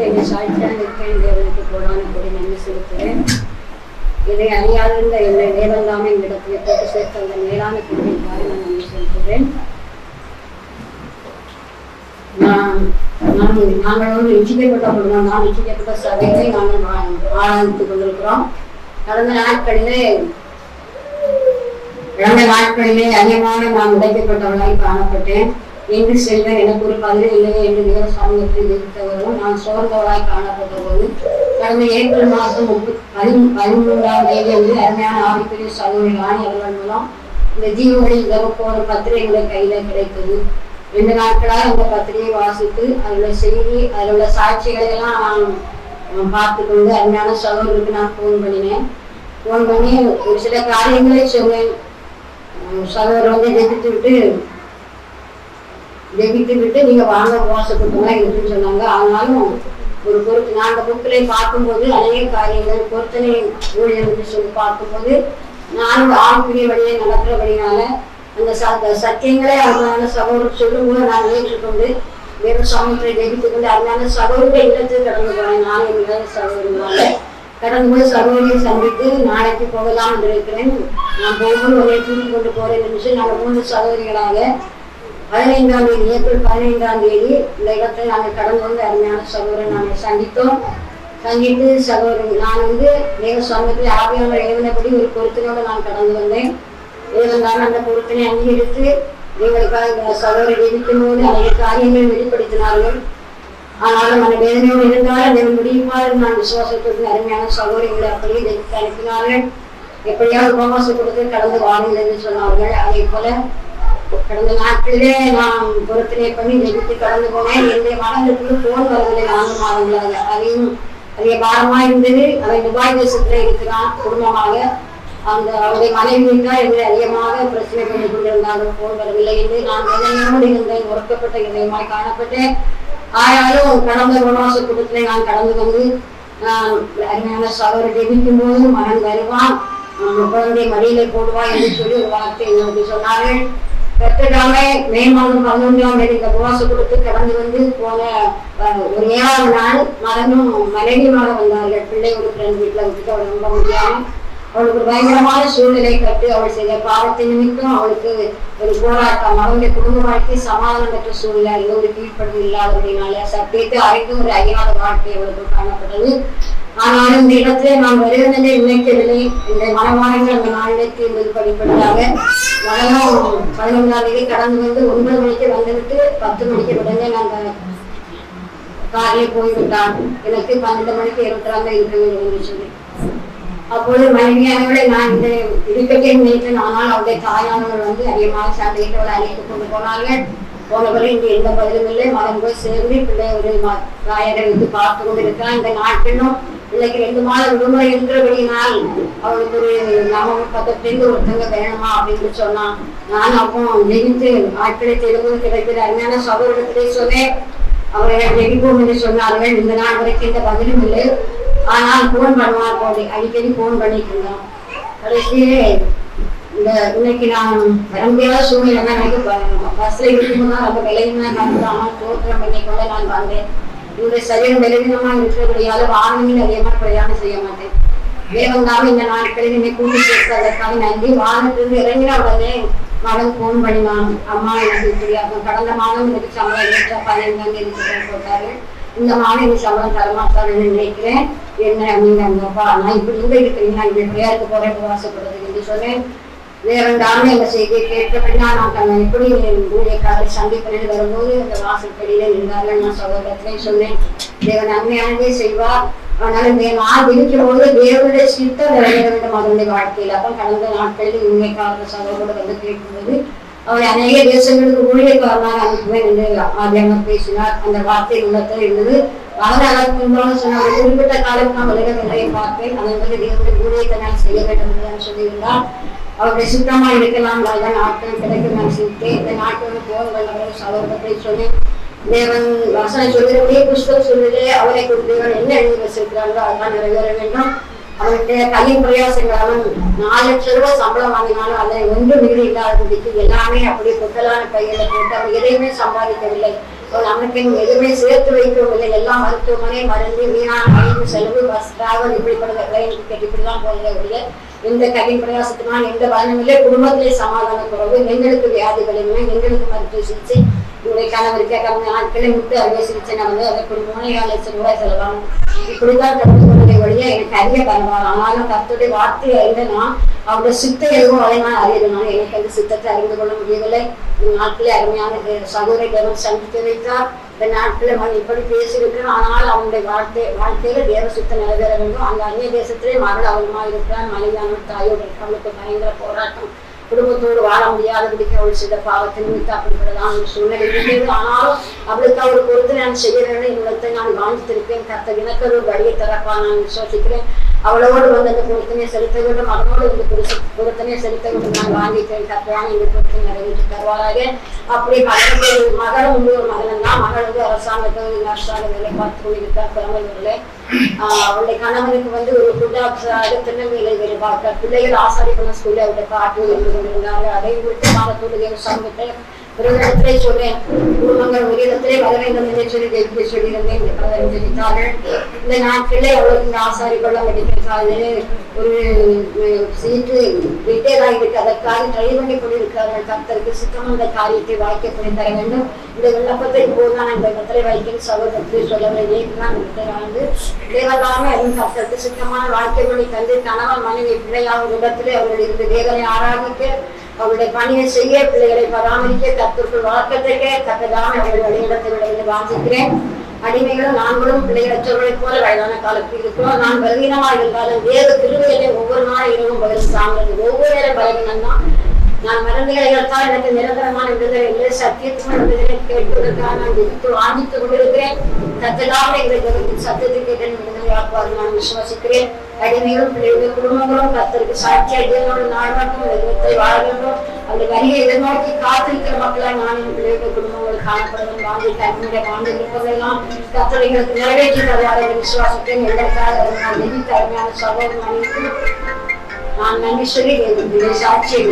என்னை சாட்சியாக இருக்கேன் தேவனுக்கு போடான கொடி நன்மை செலுத்துகிறேன். இதை அறியாதிருந்த என்னை வேதந்தாமே இடத்துல போட்டு சேர்த்த அந்த மேலான கிருபைக்காக நான் நன்மை செலுத்துகிறேன். நாங்கள் நிச்சயிக்கப்பட்ட குடும்பம் தான். நிச்சயிக்கப்பட்ட சபையை நாங்கள் ஆராய்ந்து கொண்டிருக்கிறோம். கடந்த நாட்களிலே அதிகமாக நான் உடைக்கப்பட்டவர்களாய் காணப்பட்டேன். எங்கு செல்வேன் எனக்கு ஒரு பதில் இல்லையே என்று மிக சமூகத்தில் இருந்தவர்களும் நான் சோர்ந்தவர்களாய் காணப்பட்ட போது கடந்த ஏப்ரல் மாதம் 13ஆம் தேதி அருமையான ஆவிக்குரிய சகோதரிகளான அவர்கள் மூலம் இந்த ஜீவங்களில் ஒரு பத்திரிகை எங்களை கையில கிடைத்தது. 2 நாட்களாக அந்த பத்திரிகையை வாசித்து அதில் செய்தி அதில் உள்ள சாட்சிகளை எல்லாம் நான் பார்த்து கொண்டு அருமையான சகோதரருக்கு நான் ஃபோன் பண்ணினேன். ஃபோன் பண்ணி ஒரு சில காரியங்களை சொன்னேன். சகோதரர் ஜெபித்து விட்டு நீங்க வாங்க உபவாசப்பட்டவங்களா இருக்குன்னு சொன்னாங்க. ஆனாலும் ஒரு பொறுத்து நான் அந்த புக்கிலே பார்க்கும்போது அநேக காரியங்கள் பொருத்தனை ஊழியர் சொல்லி பார்க்கும்போது நானும் ஆவிக்குரிய வழியை நடக்கிறபடினால அந்த சத்தியங்களே அருமையான சகோதரர் சொல்லும்போது நான் ஏற்றுக்கொண்டு வேறு சமூகத்தை ஜெபித்துக் கொண்டு அருமையான சகோதரரை இல்லத்தில் கடந்து போனேன். நான் என் சகோதரனால கடந்து போய் சகோதரியை சந்தித்து நாளைக்கு போகலாம் என்று இருக்கிறேன். நான் போகும்போது ஒரே தூக்கி கொண்டு போறேன் என்று நாங்கள் 3 சகோதரிகளாக 15ஆம் தேதி ஏப்ரல் 15ஆம் தேதி இந்த இடத்தை நாங்கள் கடந்து வந்து அருமையான சகோதரன் நாங்கள் சந்தித்து சகோதரன் நான் தேவ சமூகத்தில் ஆவியானவர் ஏவினபடி ஒரு பொருத்தனோடு நான் கடந்து வந்தேன். ஏவந்தாலும் அந்த பொருத்தனை அங்கீகரித்து எங்களுக்காக சகோதரர் ஜெபிக்கும் போது அனைத்து காரியங்கள் வெளிப்படுத்தினார்கள். ஆனாலும் அந்த வேதனையோடு இருந்தாலும் தேவன் முடியுமாறு நான் விசுவாசத்திற்கு அருமையான சகோதரிகளை அப்படியே ஜெபித்து அனுப்பினார்கள். எப்படியாவது உபவாசப்படுத்தி கடந்து வாருங்கள் என்று சொன்னார்கள். அதே போல கடந்த நாட்களிலே நான் பொருத்தனை பண்ணி ஜெபித்து கடந்து போனேன். என்னுடைய மகனுக்கு போன் வரவில்லை 4 மாதங்களாக. அதிக பாரமா இருந்தது. அவன் துபாய் தேசத்துல இருக்கிறான் குடும்பமாக. அவருடைய மனைவி இருந்தால் எங்களை அதிகமாக பிரச்சனை பண்ணி கொண்டிருந்தார்கள். போன் வரவில்லை என்று நான் வேதனையோடு இருந்தேன். உறக்கப்பட்ட இதயமாய் காணப்பட்டேன். ஆனாலும் கடந்த உபவாச கூட்டத்திலே நான் கடந்து வந்து அருமையான சகோதரர் ஜெபிக்கும் போது மகன் வருவான், குழந்தை மடியிலே போடுவா என்று சொல்லி ஒரு வார்த்தை எங்களுக்கு சொன்னார்கள். கற்றுக்காமே மே மாதம் 11ஆம் தேதி இந்த உபவாச கொடுத்து கடந்து வந்து போன ஒரு 7ஆவது நாள் மகனும் மனைவியுமாக வந்தார்கள். பிள்ளை ஒரு ஃப்ரெண்ட் வீட்டில் விட்டுட்டு அவள் நம்ப முடியாம அவளுக்கு ஒரு பயங்கரமான சூழ்நிலை கட்டு அவள் செய்த பாவத்தை நிமித்தம் அவளுக்கு ஒரு போராட்டம். அவளுடைய குடும்ப வாழ்க்கை சமாதானம் பெற்ற சூழ்நிலை ஒரு கீழ்ப்படிவு இல்லாதபடினால சத்தியத்தை அறிந்து ஒரு அறியாத வாழ்க்கை அவளுக்கு காணப்பட்டது. ஆனாலும் இந்த இடத்துல நான் வருவதை நினைக்கவில்லை. இந்த மனமானங்கள் அந்த நாளிற்கு என்பது படிப்படியாக மகனும் 11ஆம் தேதி கடந்து வந்து 9 மணிக்கு வந்துவிட்டு 10 மணிக்கு உடனே நாங்கள் காரிலே போய்விட்டான். எனக்கு 12 மணிக்கு இருட்டாங்க இருக்க வேண்டும் என்று சொல்லி அப்பொழுது மனைவியானவளை நான் இந்த இருக்கட்டே நினைத்தேன். ஆனால் அவருடைய தாயானவர்கள் அதிகமாக சண்டையிட்டு அவளை அழைத்து கொண்டு போனார்கள். போனவரை இங்கு எந்த பதிலும் இல்லை. மகன் போய் சேர்ந்து பிள்ளை ஒரு தாயரை வைத்து பார்த்து கொண்டு இருக்கிறான். இந்த நாட்களும் பிள்ளைக்கு 2 மாத விடுமுறை இருக்கிறபடியினால் அவளுக்கு ஒரு நம்ம பக்கத்துலேருந்து ஒருத்தங்க வேணுமா அப்படின்னு சொன்னான். நான் அப்போ ஜெயித்து ஆட்களை தெலுங்கு கிடைக்கிற அருமையான சகோதரத்திலே சொன்னேன். அவர்கள் ஜெயிப்போம் என்று சொன்னார்கள். இந்த நாள் வரைக்கும் எந்த பதிலும் இல்லை. ஆனால் போன் பண்ணுவார் போது அடிக்கடி போன் பண்ணிட்டு இருந்தோம். கடைசியே இன்னைக்கு நான் வர முடியாத சூழ்நிலை தான். எனக்கு பஸ்ல இருக்கும்போது ரொம்ப விளைவினா கண்டுடாமல் தோற்றம் பண்ணிக்கொண்டு நான் வந்தேன். என்னுடைய சரீரம் விளைவினமா இருக்கிறபடியால வாகனங்கள் அதிகமாக பிரயாணம் செய்ய மாட்டேன். வேகங்காக இந்த நாட்களில் என்னை கூட்டி சேர்த்து அதற்காக நன்றி. வாகனத்திலிருந்து இறங்கின உடனே மகன் போன் பண்ணினான். அம்மா எனக்கு இப்படியாகும். கடந்த மாதம் எனக்கு சம்பளம் 15ஆம் தேதி போட்டாரு. இந்த மாதம் எனக்கு சம்பளம் தரமாட்டாருன்னு நினைக்கிறேன். என்ன அப்படிங்கிறப்பா நான் இப்படி இருக்கிறீங்க, நான் இப்படி பிள்ளையாருக்கு போறேன் உபவாசப்படுறதுக்கு என்று சொன்னேன். வேறண்டாம எங்க செய்தியை கேட்டபடினா நான் எப்படி ஊழியக்காரரை சந்திப்பேன் வரும்போது அந்த வாசற்படியில நின்றார்கள். நான் சகோதரத்திலே சொன்னேன், தேவன் நன்மையானதே செய்வார். அதனால இந்த நாள் விழிக்கும் போது தேவனுடைய சித்தம் நிறைவேற வேண்டும் அதனுடைய வாழ்க்கையில். அப்போ கடந்த நாட்களில் உண்மைக்காரர் சகோதரோடு வந்து கேட்கும்போது அவரை அநேக தேசங்களுக்கு ஊழியக்காரனாக அனுப்புவேன் என்று ஆதியாமர் பேசினார். அந்த வார்த்தை உள்ளத்தில் இருந்தது. அதனால சொன்ன ஒரு குறிப்பிட்ட காலம் நான் உலக நிலையை பார்ப்பேன். அதன் பிறகு தேவனுடைய ஊழியத்தை நான் செய்ய வேண்டும் என்று சொல்லியிருந்தார். அவருடைய சுத்தமா இருக்கலாம் நாட்கள் கிடைக்கும் நான் சிரித்தேன். இந்த நாட்கள் போகிறவர்கள் சகோதரத்தை சொன்னேன். தேவன் வசனம் சொல்லுறபடியே புஷ்பம் சொல்லுதே அவரை கொடுத்தவன் என்ன எழுதி வச்சிருக்கிறார்களோ அதெல்லாம் நிறைவேற வேண்டும். அவனுடைய கையின் பிரயாசங்கள் அவன் 4 லட்சம் ரூபாய் சம்பளம் வாங்கினாலும் அதை ஒன்று மிகுதி இல்லாதபடிக்கு எல்லாமே அப்படியே பொட்டலான கையில போட்டு அவன் எதையுமே சம்பாதிக்கவில்லை. நமக்கு எதுவுமே சேர்த்து வைக்கவும் இல்லை. எல்லாம் மருத்துவமனை, மருந்து, வீணான மருந்து செலவு, பஸ் டிராவல், இப்படிப்பட்ட ட்ரெயின் டிக்கெட் இப்படிதான் போகிறதே ஒழிய எந்த கடின பிரயாசத்தினால் எந்த பலனும் இல்லை. குடும்பத்திலே சமாதான குறைவு, எங்களுக்கு வியாதிகள் இல்லை, எங்களுக்கு மருத்துவ சிகிச்சை. இவருடைய கணவருக்கே கடந்த நாட்களில் முட்டு அறுவை சிகிச்சை நடந்து அதற்கு ஒரு 3,4 லட்சம் ரூபாய் செலவாகும். இப்படிதான் கடந்து கொண்டதை ஒழிய எனக்கு அறிய பரவாயில்ல. ஆனாலும் கர்த்தருடைய வார்த்தையை அறிந்தனா அவருடைய சித்த எதுவும் அதை நான் அறியறதுனால எனக்கு அந்த சித்தத்தை அறிந்து கொள்ள முடியவில்லை. இந்த நாட்களே அருமையான சகோதரி தேவன் சந்தித்து வைத்தார். இந்த நாட்களே மண் இப்படி பேசியிருக்கிறேன். ஆனால் அவனுடைய வாழ்க்கையில தேவ சித்தம் நிறைவேற வேண்டும். அந்த அந்நிய தேசத்திலே மகள் அவனுமா இருக்கிறான். மனைவியான தாயோடு அவளுக்கு பயங்கர போராட்டம். குடும்பத்தோடு வாழ முடியாதபடிக்கு அவள் செய்த பாவத்தை நிமித்து அப்படிப்பட்டதான் ஒரு சூழ்நிலை இருக்கிறது. ஆனாலும் அவளுக்கு அவர் பொறுத்து நான் செய்ய வேண்டும் என்பதை நான் வாங்கித்திருப்பேன். கர்த்தர் எனக்கு ஒரு வழியை தரப்பா நான் விசுவாசிக்கிறேன். அவளோடு வந்து அந்த பொருத்தனையை செலுத்த வேண்டும், அவனோடு இந்த பொருத்தனையை செலுத்த வேண்டும் நான் வாங்கிக்கிறேன். கர்த்தரான இந்த பொருத்தனை நிறைவேற்றி தருவாராக. அப்படி மகனும் உண்டு ஒரு மகன் தான். மகள் வந்து அரசாங்கத்தில் நர்ஸாக வேலை பார்த்து கொண்டிருக்கார் பெரம்பலூர்ல. அவருடைய கணவனுக்கு வந்து ஒரு குண்டாக திருநெல்வேலியில் வேலை பார்க்கிறார். பிள்ளைகள் ஆசாரிப்பணம் ஸ்கூல்ல அவருடைய காட்டு இருந்து கொண்டிருந்தார்கள். அதை குறித்து மாதத்தோடு சமூகத்தை ஒரு இடத்திலே சொல்றேன். குடும்பங்கள் ஒரு இடத்திலே வர வேண்டும் என்று சொல்லி சொல்லியிருந்தேன். தெரிவித்தார்கள். இந்த நாட்களே அவளுக்கு இந்த ஆசாரிகளும் மெடிக்கல் காலேஜில் ஒரு சீட்டு ரிட்டையர் ஆகியிருக்கு. அதற்காக ட்ரை பண்ணி கொண்டிருக்கிறார்கள். கர்த்தருக்கு சுத்தம் அந்த காரியத்தை வாய்க்கப்படி தர வேண்டும். இந்த விண்ணப்பத்தை இப்போதுதான் இந்த இடத்திலே வைக்கும் சகோதரத்தை சொல்லவில்லை. ஏற்கனவே வந்து தேவதாமே அதுவும் கர்த்தருக்கு சுத்தமான வாழ்க்கைகளை தந்து கணவன் மனைவி பிள்ளையாக இடத்திலே அவர்கள் இருந்து தேவனை ஆராதிக்க அவருடைய பணியை செய்ய பிள்ளைகளை பராமரிக்க கர்த்தருக்குள் வழக்கத்தைக்க தக்கதான அவர்கள் வழிநடத்த விட வாசிக்கிறேன். அடிமைகளும் நாங்களும் பிள்ளைகளற்றவர்களைப் போல வயதான காலத்தில் இருக்கிறோம். நான் பலவீனமாக இருந்தாலும் தேவ கிருபையிலே ஒவ்வொரு நாள் இரவும் பதில் சார்ந்தது. ஒவ்வொரு நேரம் பலவீனம் தான். நான் மருந்துகளை எடுத்தால் எனக்கு நிரந்தரமான விடுதலை இல்லை. சத்தியத்துவம் விடுதலை கேட்பதற்காக நான் எதிர்த்து வாங்கித்துக் கொண்டிருக்கிறேன். கத்தலாக எங்களுக்கு சத்தியத்தை கேட்டு விடுதலை ஆக்குவார்கள் நான் விசுவாசிக்கிறேன். அடிமைகளும் பிள்ளைகளும் குடும்பங்களும் கர்த்தருக்கு சாட்சியாக தேவனோடு நாடாட்டும் விதத்தை வாழ வேண்டும். அப்படி வரியை எதிர்நோக்கி காத்திருக்கிற மக்களால் நானும் பிள்ளைகள் குடும்பங்கள் காணப்படுவதும் வாங்கி கண்ணுடைய வாழ்ந்து இருப்பதெல்லாம் கர்த்தர்களுக்கு நிறைவேற்றி தருவார்கள் விசுவாசத்தை எங்களுக்காக நான் நிதி அருமையான சகோதரன் நான் நன்றி சொல்லி சாட்சியை